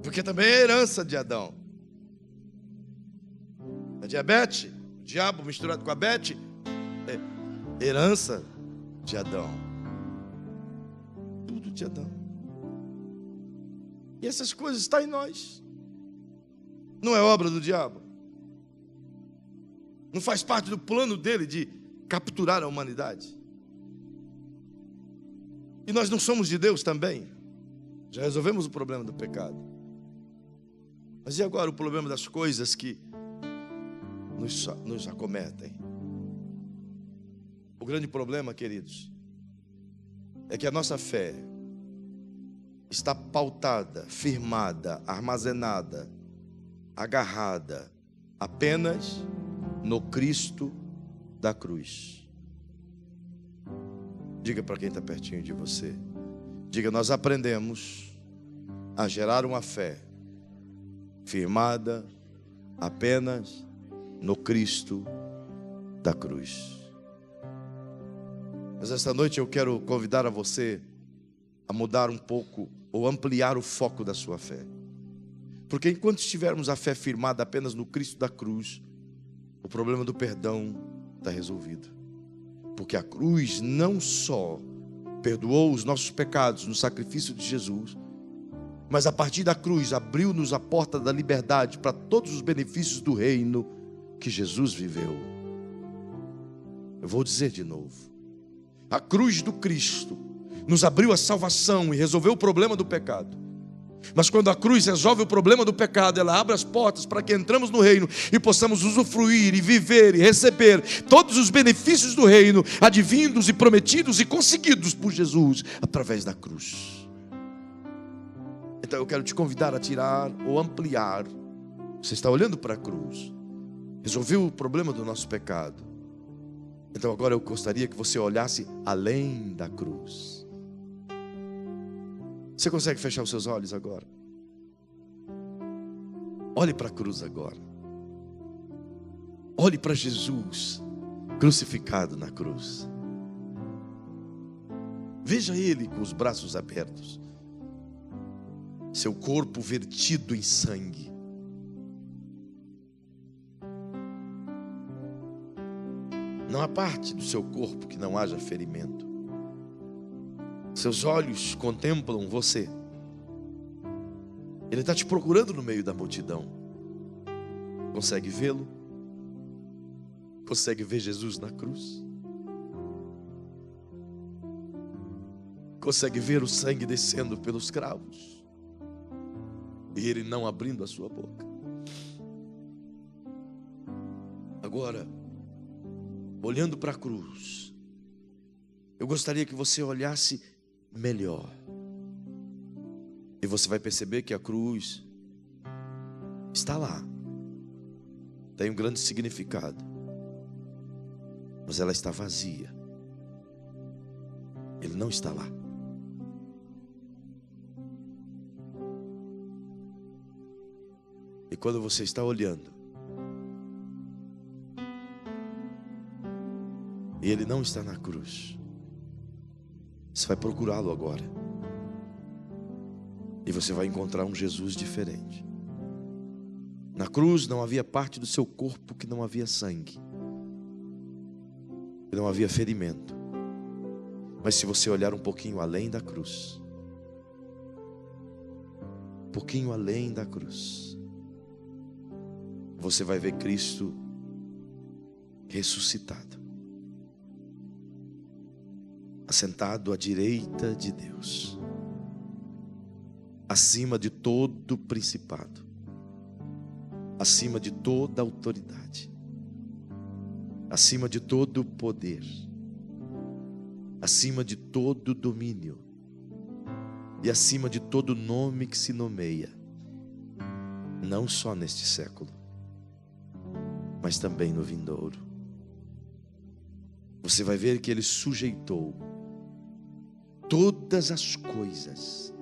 Porque também é herança de Adão. A diabetes, o diabo misturado com a bete, é herança de Adão. Tudo de Adão. E essas coisas estão em nós. Não é obra do diabo. Não faz parte do plano dele de capturar a humanidade. E nós não somos de Deus também. Já resolvemos o problema do pecado. Mas e agora o problema das coisas que nos acometem? O grande problema, queridos, é que a nossa fé está pautada, firmada, armazenada, agarrada apenas no Cristo da cruz. Diga para quem está pertinho de você. Diga, nós aprendemos a gerar uma fé firmada apenas no Cristo da cruz. Mas esta noite eu quero convidar a você a mudar um pouco ou ampliar o foco da sua fé. Porque enquanto estivermos a fé firmada apenas no Cristo da cruz, o problema do perdão está resolvido. Porque a cruz não só perdoou os nossos pecados no sacrifício de Jesus, mas a partir da cruz abriu-nos a porta da liberdade para todos os benefícios do reino que Jesus viveu. Eu vou dizer de novo. A cruz do Cristo nos abriu a salvação e resolveu o problema do pecado. Mas quando a cruz resolve o problema do pecado, ela abre as portas para que entramos no reino e possamos usufruir e viver e receber todos os benefícios do reino, advindos e prometidos e conseguidos por Jesus através da cruz. Então eu quero te convidar a tirar ou ampliar. Você está olhando para a cruz, resolveu o problema do nosso pecado. Então agora eu gostaria que você olhasse além da cruz. Você consegue fechar os seus olhos agora? Olhe para a cruz agora. Olhe para Jesus crucificado na cruz. Veja Ele com os braços abertos, seu corpo vertido em sangue. Não há parte do seu corpo que não haja ferimento. Seus olhos contemplam você. Ele está te procurando no meio da multidão. Consegue vê-lo? Consegue ver Jesus na cruz? Consegue ver o sangue descendo pelos cravos? E ele não abrindo a sua boca? Agora, olhando para a cruz, eu gostaria que você olhasse melhor. E você vai perceber que a cruz está lá. Tem um grande significado. Mas ela está vazia. Ele não está lá. E quando você está olhando e ele não está na cruz, você vai procurá-lo agora. E você vai encontrar um Jesus diferente. Na cruz não havia parte do seu corpo que não havia sangue, que não havia ferimento. Mas se você olhar um pouquinho além da cruz, um pouquinho além da cruz, você vai ver Cristo ressuscitado, assentado à direita de Deus, acima de todo principado, acima de toda autoridade, acima de todo poder, acima de todo domínio e acima de todo nome que se nomeia, não só neste século, mas também no vindouro. Você vai ver que Ele sujeitou todas as coisas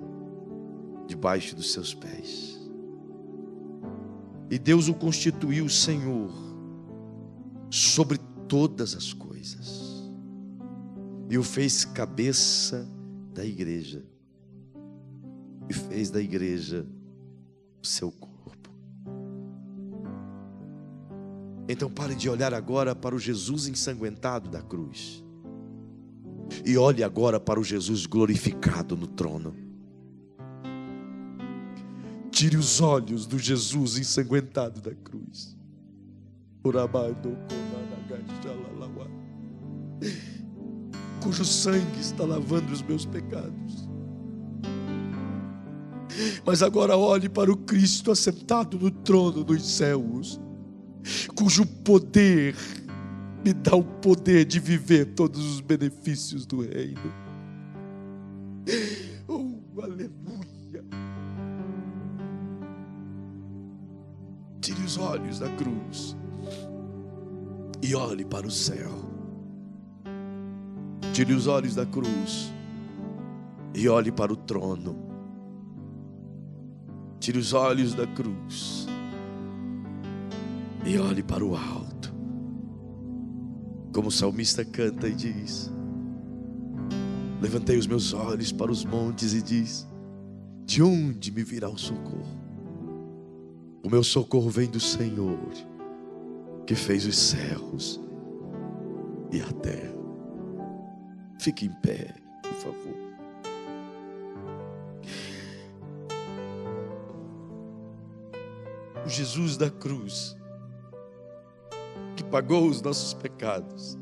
debaixo dos seus pés. E Deus o constituiu Senhor sobre todas as coisas. E o fez cabeça da igreja. E fez da igreja o seu corpo. Então pare de olhar agora para o Jesus ensanguentado da cruz. E olhe agora para o Jesus glorificado no trono. Tire os olhos do Jesus ensanguentado da cruz, cujo sangue está lavando os meus pecados. Mas agora olhe para o Cristo assentado no trono dos céus, cujo poder me dá o poder de viver todos os benefícios do reino. Oh, aleluia! Tire os olhos da cruz e olhe para o céu. Tire os olhos da cruz e olhe para o trono. Tire os olhos da cruz e olhe para o alto. Como o salmista canta e diz: levantei os meus olhos para os montes e diz: de onde me virá o socorro? O meu socorro vem do Senhor, que fez os céus e a terra. Fique em pé, por favor. O Jesus da cruz, que pagou os nossos pecados,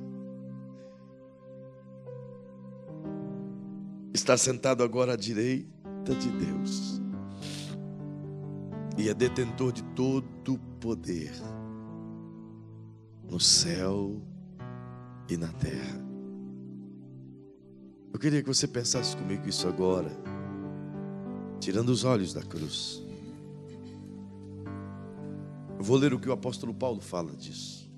está sentado agora à direita de Deus e é detentor de todo o poder no céu e na terra. Eu queria que você pensasse comigo isso agora, tirando os olhos da cruz. Eu vou ler o que o apóstolo Paulo fala disso.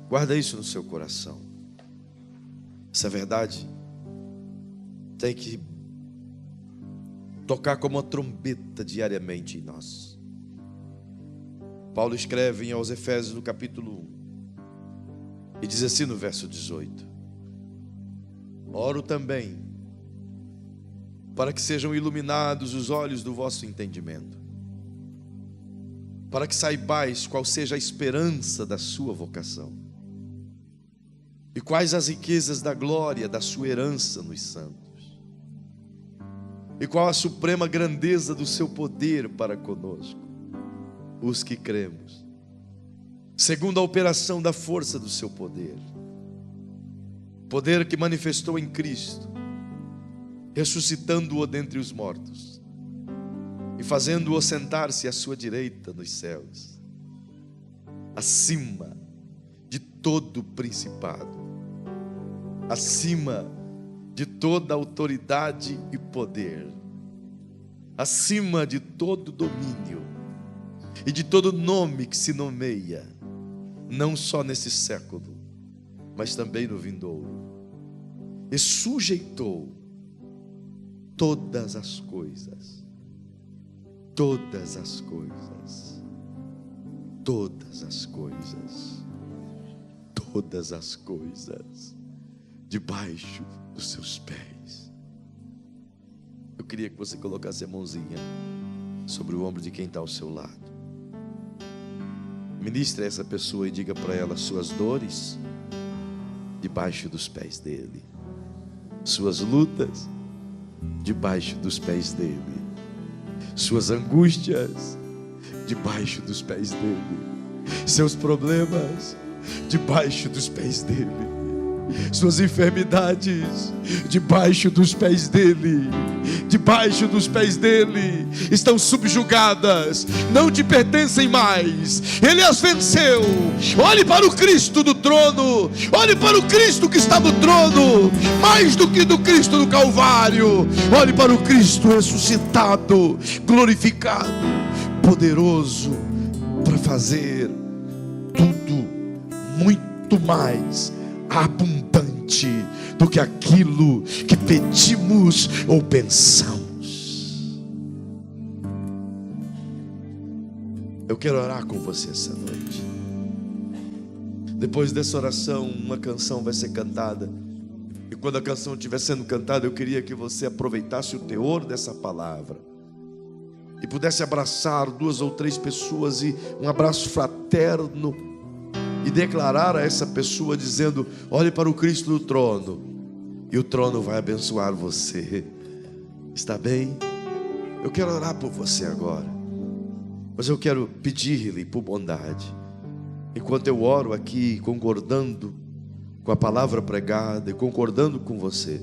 Guarda isso no seu coração. Essa verdade tem que tocar como uma trombeta diariamente em nós. Paulo escreve aos Efésios no capítulo 1 e diz assim no verso 18: oro também para que sejam iluminados os olhos do vosso entendimento, para que saibais qual seja a esperança da sua vocação e quais as riquezas da glória da sua herança nos santos, e qual a suprema grandeza do seu poder para conosco, os que cremos, segundo a operação da força do seu poder, poder que manifestou em Cristo, ressuscitando-o dentre os mortos e fazendo-o sentar-se à sua direita nos céus, acima de todo principado, acima de toda autoridade e poder, acima de todo domínio e de todo nome que se nomeia, não só nesse século, mas também no vindouro, e sujeitou todas as coisas, todas as coisas, todas as coisas, todas as coisas debaixo dos seus pés. Eu queria que você colocasse a mãozinha sobre o ombro de quem está ao seu lado. Ministre a essa pessoa e diga para ela: suas dores debaixo dos pés dele, suas lutas debaixo dos pés dele, suas angústias debaixo dos pés dele, seus problemas debaixo dos pés dele. Suas enfermidades, debaixo dos pés dele, debaixo dos pés dele, estão subjugadas, não te pertencem mais, ele as venceu. Olhe para o Cristo do trono, olhe para o Cristo que está no trono, mais do que do Cristo do Calvário. Olhe para o Cristo ressuscitado, glorificado, poderoso para fazer tudo muito mais abundante do que aquilo que pedimos ou pensamos. Eu quero orar com você essa noite. Depois dessa oração, uma canção vai ser cantada. E quando a canção estiver sendo cantada, eu queria que você aproveitasse o teor dessa palavra e pudesse abraçar 2 ou 3 pessoas, e um abraço fraterno, e declarar a essa pessoa dizendo: olhe para o Cristo do trono, e o trono vai abençoar você. Está bem? Eu quero orar por você agora, mas eu quero pedir-lhe por bondade, enquanto eu oro aqui, concordando com a palavra pregada e concordando com você,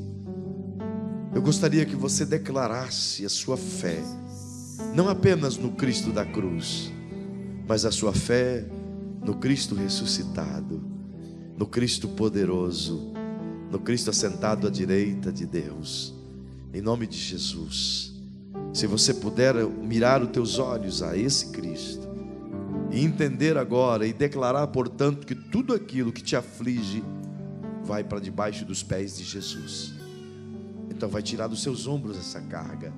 eu gostaria que você declarasse a sua fé, não apenas no Cristo da cruz, mas a sua fé no Cristo ressuscitado, no Cristo poderoso, no Cristo assentado à direita de Deus. Em nome de Jesus, se você puder mirar os teus olhos a esse Cristo e entender agora e declarar, portanto, que tudo aquilo que te aflige vai para debaixo dos pés de Jesus. Então vai tirar dos seus ombros essa carga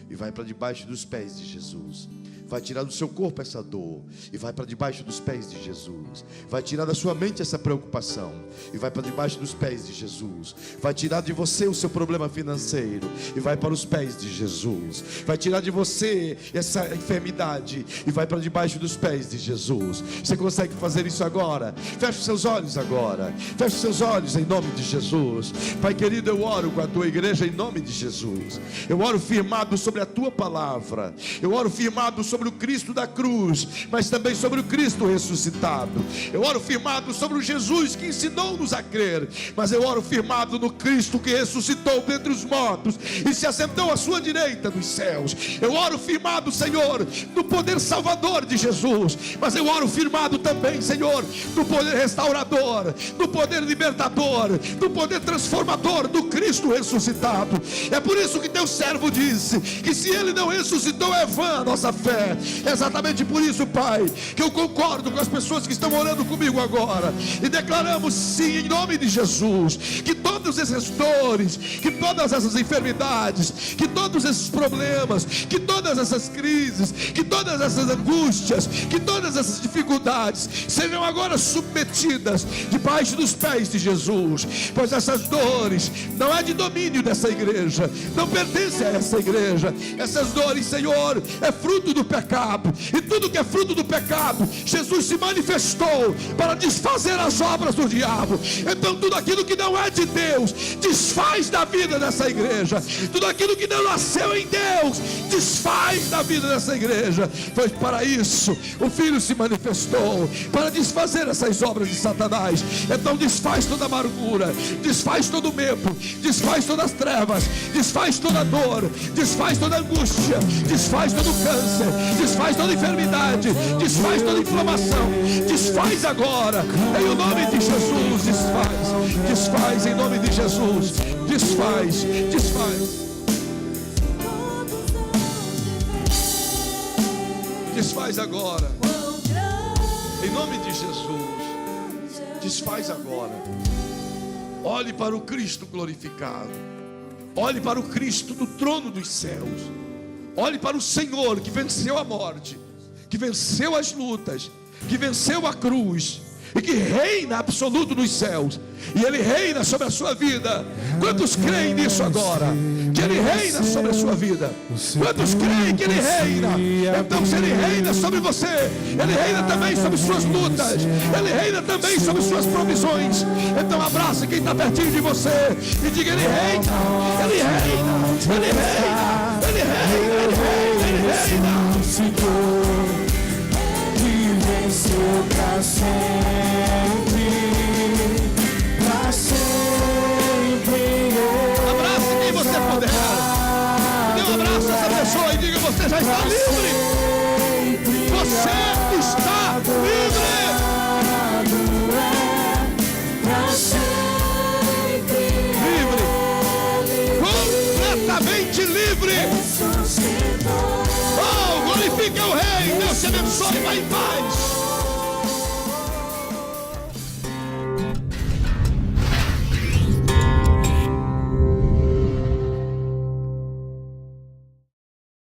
e vai para debaixo dos pés de Jesus. Vai tirar do seu corpo essa dor e vai para debaixo dos pés de Jesus. Vai tirar da sua mente essa preocupação e vai para debaixo dos pés de Jesus. Vai tirar de você o seu problema financeiro e vai para os pés de Jesus. Vai tirar de você essa enfermidade e vai para debaixo dos pés de Jesus. Você consegue fazer isso agora? Feche os seus olhos agora. Feche os seus olhos em nome de Jesus. Pai querido, eu oro com a tua igreja em nome de Jesus. Eu oro firmado sobre a tua palavra. Eu oro firmado sobre o Cristo da cruz, mas também sobre o Cristo ressuscitado. Eu oro firmado sobre o Jesus que ensinou-nos a crer, mas eu oro firmado no Cristo que ressuscitou dentre os mortos e se assentou à sua direita nos céus. Eu oro firmado, Senhor, no poder salvador de Jesus, mas eu oro firmado também, Senhor, no poder restaurador, no poder libertador, no poder transformador do Cristo ressuscitado. É por isso que teu servo disse que se ele não ressuscitou, é vã a nossa fé. É exatamente por isso, Pai, que eu concordo com as pessoas que estão orando comigo agora e declaramos sim, em nome de Jesus, que todos esses dores, que todas essas enfermidades, que todos esses problemas, que todas essas crises, que todas essas angústias, que todas essas dificuldades sejam agora submetidas debaixo dos pés de Jesus, pois essas dores não é de domínio dessa igreja, não pertence a essa igreja. Essas dores, Senhor, é fruto do pecado, e tudo que é fruto do pecado, Jesus se manifestou para desfazer as obras do diabo. Então tudo aquilo que não é de Deus, desfaz da vida dessa igreja. Tudo aquilo que não nasceu em Deus, desfaz da vida dessa igreja. Foi para isso o Filho se manifestou, para desfazer essas obras de Satanás. Então desfaz toda amargura, desfaz todo medo, desfaz todas as trevas, desfaz toda dor, desfaz toda angústia, desfaz todo câncer, desfaz toda enfermidade, desfaz toda inflamação, desfaz agora, em o nome de Jesus, desfaz em nome de Jesus, desfaz. Desfaz agora, em nome de Jesus, desfaz agora. Olhe para o Cristo glorificado, olhe para o Cristo do trono dos céus. Olhe para o Senhor que venceu a morte, que venceu as lutas, que venceu a cruz e que reina absoluto nos céus. E Ele reina sobre a sua vida. Quantos creem nisso agora? Que Ele reina sobre a sua vida. Quantos creem que Ele reina? Então se Ele reina sobre você, Ele reina também sobre suas lutas, Ele reina também sobre suas provisões. Então abraça quem está pertinho de você e diga: Ele reina, Ele reina, Ele reina, Ele reina, Ele reina, Ele reina. Senhor que venceu pra sempre. pessoa e diga: você já está livre. Você está livre. Livre. Completamente livre. Oh, glorifica o Rei. Deus te abençoe. Vai em paz.